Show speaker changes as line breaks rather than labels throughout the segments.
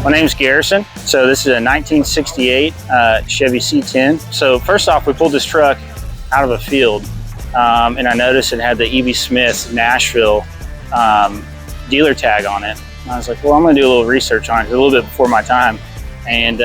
My name's Garrison. So this is a 1968 Chevy C10. So first off, we pulled this truck out of a field, and I noticed it had the E.B. Smith Nashville dealer tag on it. And I was like, well, I'm going to do a little research on it. It's a little bit before my time, and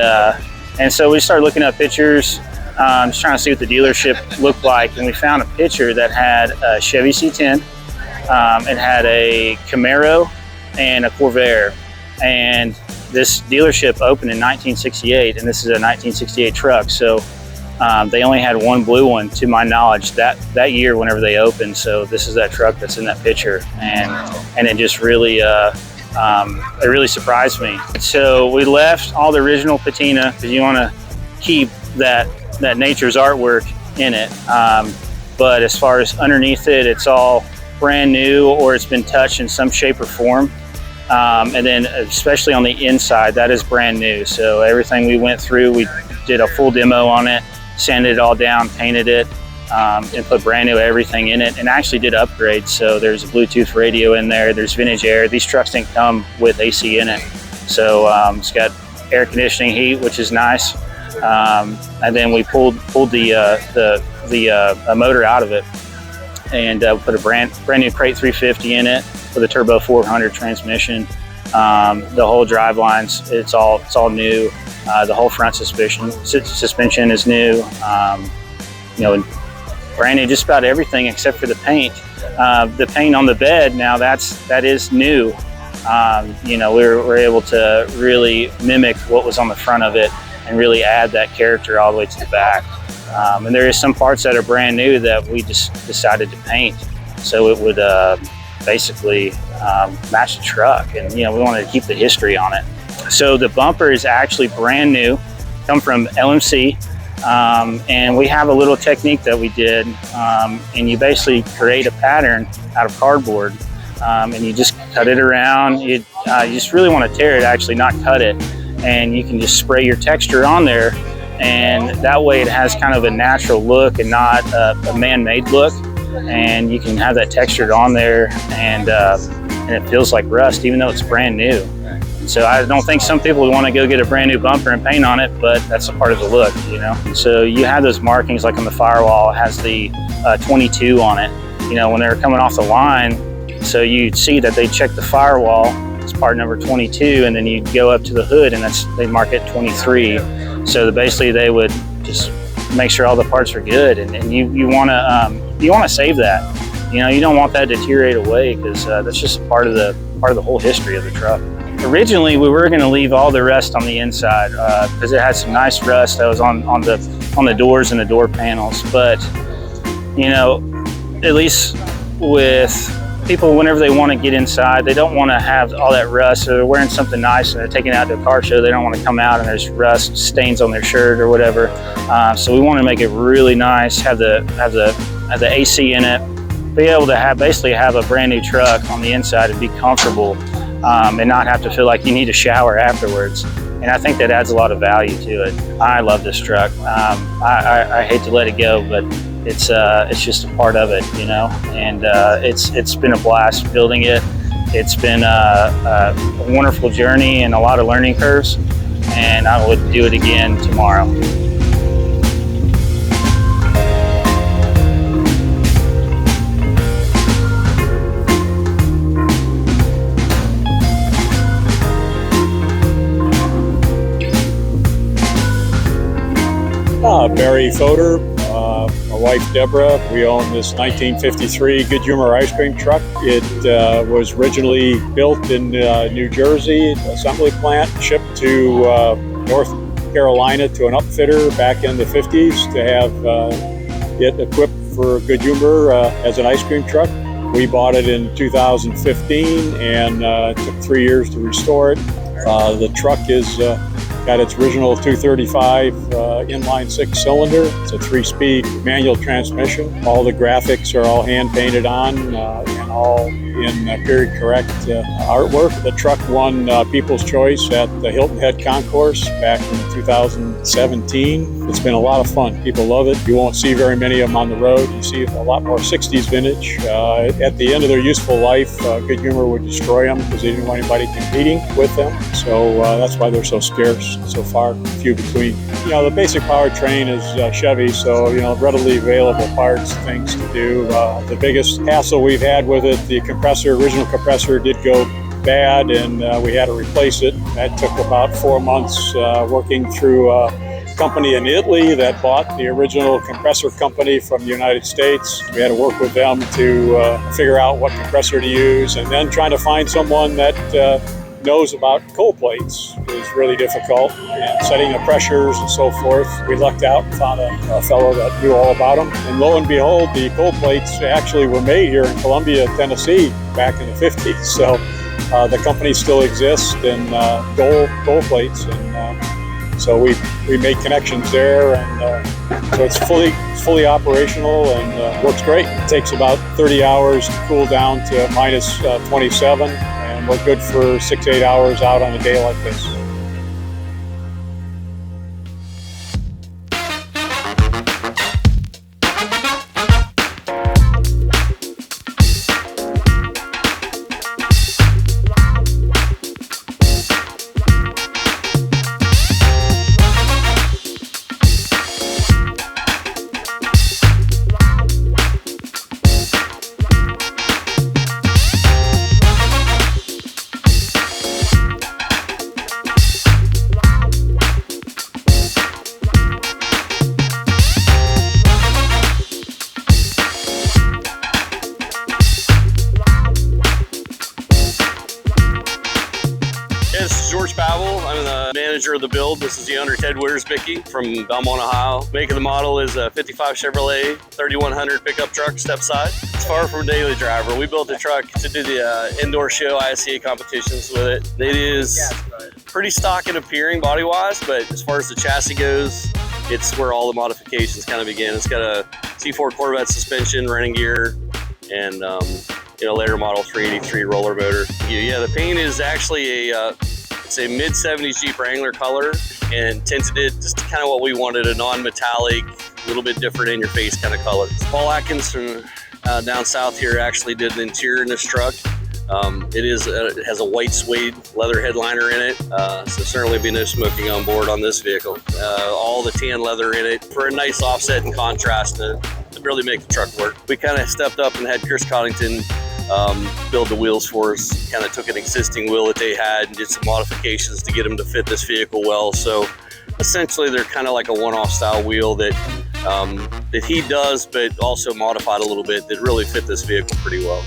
so we started looking up pictures, just trying to see what the dealership looked like, and we found a picture that had a Chevy C10. It had a Camaro and a Corvair, and this dealership opened in 1968, and this is a 1968 truck. So they only had one blue one, to my knowledge, that year whenever they opened. So this is that truck that's in that picture, and it just really it really surprised me. So we left all the original patina because you want to keep that nature's artwork in it. But as far as underneath it, it's all brand new, or it's been touched in some shape or form. And then especially on the inside, that is brand new. So everything we went through, we did a full demo on it, sanded it all down, painted it, and put brand new everything in it, and actually did upgrades. So there's a Bluetooth radio in there, there's vintage air. These trucks didn't come with AC in it. So it's got air conditioning, heat, which is nice. And then we pulled the motor out of it, and put a brand new Crate 350 in it with a turbo 400 transmission. The whole drive lines, it's all new. The whole front suspension is new. You know, brand new, just about everything except for the paint. The paint on the bed now, that is new. You know, we're able to really mimic what was on the front of it and really add that character all the way to the back. And there is some parts that are brand new that we just decided to paint, so it would basically match the truck. And you know, we wanted to keep the history on it. So the bumper is actually brand new, come from LMC, and we have a little technique that we did, and you basically create a pattern out of cardboard, and you just cut it around. You just really want to tear it, actually, not cut it, and you can just spray your texture on there, and that way it has kind of a natural look and not a man-made look, and you can have that textured on there, and it feels like rust even though it's brand new. So I don't think some people would want to go get a brand new bumper and paint on it, but that's a part of the look, you know. So you have those markings, like on the firewall, it has the 22 on it, you know, when they're coming off the line. So you'd see that they check the firewall, it's part number 22, and then you go up to the hood and they mark it 23. So basically they would just make sure all the parts are good, and you want to save that. You know, you don't want that to deteriorate away, because that's just part of the whole history of the truck. Originally, we were going to leave all the rust on the inside because it had some nice rust that was on the doors and the door panels. But you know, at least with people, whenever they want to get inside, they don't want to have all that rust. So they're wearing something nice and they're taking it out to a car show. They don't want to come out and there's rust stains on their shirt or whatever. So we want to make it really nice, have the AC in it, be able to basically have a brand new truck on the inside and be comfortable, and not have to feel like you need a shower afterwards. And I think that adds a lot of value to it. I love this truck. I hate to let it go, but it's just a part of it, you know. And it's been a blast building it. It's been a wonderful journey and a lot of learning curves, and I would do it again tomorrow.
Barry Fodor, my wife Deborah. We own this 1953 Good Humor ice cream truck. It was originally built in New Jersey, assembly plant, shipped to North Carolina to an upfitter back in the 50s to have it equipped for Good Humor as an ice cream truck. We bought it in 2015 and it took 3 years to restore it. The truck is got its original 235 inline 6-cylinder. It's a 3-speed manual transmission. All the graphics are all hand painted on, and all in period correct artwork. The truck won People's Choice at the Hilton Head Concourse back in 2017. It's been a lot of fun. People love it. You won't see very many of them on the road. You see a lot more 60s vintage. At the end of their useful life, Good Humor would destroy them because they didn't want anybody competing with them. So that's why they're so scarce, so far few between. You know, the basic powertrain is Chevy, so, you know, readily available parts, things to do. The biggest hassle we've had with it, the original compressor did go bad, and we had to replace it. That took about 4 months working through a company in Italy that bought the original compressor company from the United States. We had to work with them to figure out what compressor to use, and then trying to find someone that knows about cold plates is really difficult, and setting the pressures and so forth. We lucked out and found a fellow that knew all about them. And lo and behold, the cold plates actually were made here in Columbia, Tennessee back in the 50s. So the company still exists, and Dole plates. And so we made connections there, and so it's fully operational and works great. It takes about 30 hours to cool down to minus 27. We're good for 6-8 hours out on a day like this.
This is George Pavel. I'm the manager of the build. This is the owner, Ted Wiersbicky from Belmont, Ohio. Make of the model is a 55 Chevrolet 3100 pickup truck, step side. It's far from a daily driver. We built the truck to do the indoor show ISCA competitions with it. It is pretty stock in appearing body-wise, but as far as the chassis goes, it's where all the modifications kind of begin. It's got a C4 Corvette suspension, running gear, and later model 383 roller motor. Yeah, the paint is actually it's a mid-70s Jeep Wrangler color, and tinted it just kind of what we wanted, a non-metallic, a little bit different in your face kind of color. Paul Atkins from down south here actually did an interior in this truck. It has a white suede leather headliner in it, so certainly be no smoking on board on this vehicle. All the tan leather in it for a nice offset and contrast to really make the truck work. We kind of stepped up and had Chris Coddington build the wheels for us. Kind of took an existing wheel that they had and did some modifications to get them to fit this vehicle well. So essentially they're kind of like a one-off style wheel that he does, but also modified a little bit that really fit this vehicle pretty well.